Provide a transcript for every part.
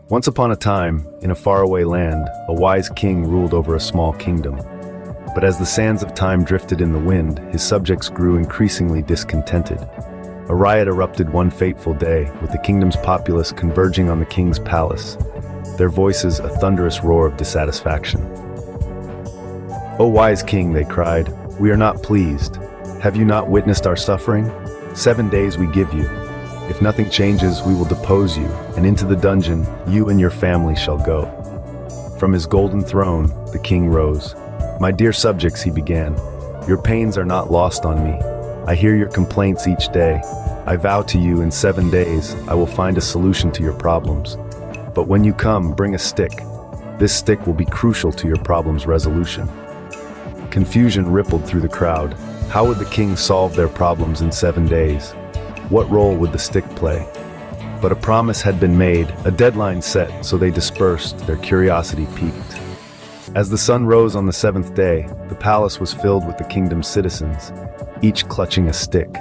Once upon a time, in a faraway land, a wise king ruled over a small kingdom. But as the sands of time drifted in the wind, his subjects grew increasingly discontented. A riot erupted one fateful day, with the kingdom's populace converging on the king's palace, their voices a thunderous roar of dissatisfaction. "O wise king," they cried, "we are not pleased. Have you not witnessed our suffering? 7 days we give you. If nothing changes, we will depose you, and into the dungeon you and your family shall go." From his golden throne, the king rose. "My dear subjects," he began, "your pains are not lost on me. I hear your complaints each day. I vow to you in 7 days I will find a solution to your problems. But when you come, bring a stick. This stick will be crucial to your problem's resolution." Confusion rippled through the crowd. How would the king solve their problems in 7 days? What role would the stick play? But a promise had been made, a deadline set, so they dispersed, their curiosity piqued. As the sun rose on the 7th day, the palace was filled with the kingdom's citizens, each clutching a stick.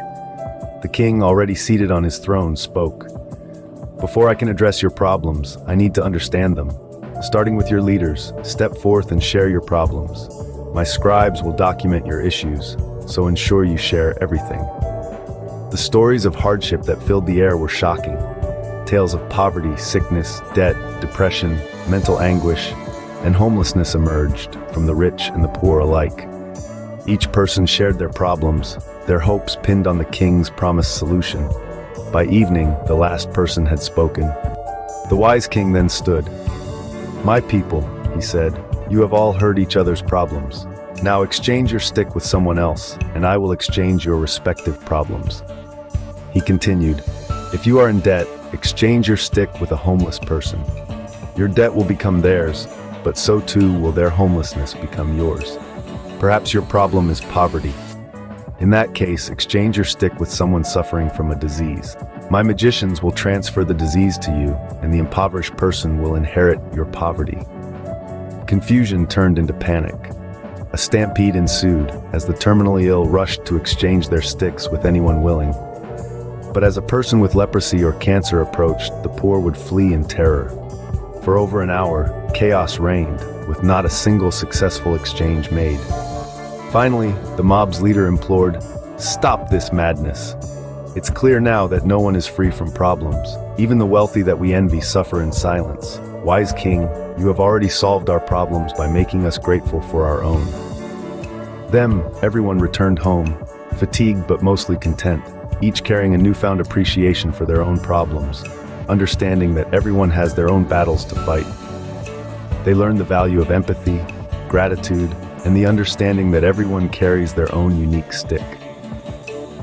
The king, already seated on his throne, spoke. "Before I can address your problems, I need to understand them. Starting with your leaders, step forth and share your problems. My scribes will document your issues, so ensure you share everything." The stories of hardship that filled the air were shocking. Tales of poverty, sickness, debt, depression, mental anguish, and homelessness emerged from the rich and the poor alike. Each person shared their problems, their hopes pinned on the king's promised solution. By evening, the last person had spoken. The wise king then stood. "My people," he said, "you have all heard each other's problems. Now exchange your stick with someone else, and I will exchange your respective problems." He continued, "If you are in debt, exchange your stick with a homeless person. Your debt will become theirs, but so too will their homelessness become yours. Perhaps your problem is poverty. In that case, exchange your stick with someone suffering from a disease. My magicians will transfer the disease to you, and the impoverished person will inherit your poverty." Confusion turned into panic. A stampede ensued as the terminally ill rushed to exchange their sticks with anyone willing. But as a person with leprosy or cancer approached, the poor would flee in terror. For over an hour, chaos reigned, with not a single successful exchange made. Finally, the mob's leader implored, "Stop this madness. It's clear now that no one is free from problems. Even the wealthy that we envy suffer in silence. Wise king, you have already solved our problems by making us grateful for our own." Then, everyone returned home, fatigued but mostly content, each carrying a newfound appreciation for their own problems, understanding that everyone has their own battles to fight. They learned the value of empathy, gratitude, and the understanding that everyone carries their own unique stick.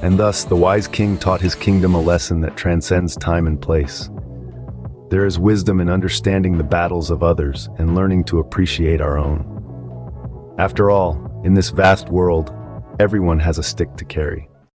And thus, the wise king taught his kingdom a lesson that transcends time and place. There is wisdom in understanding the battles of others and learning to appreciate our own. After all, in this vast world, everyone has a stick to carry.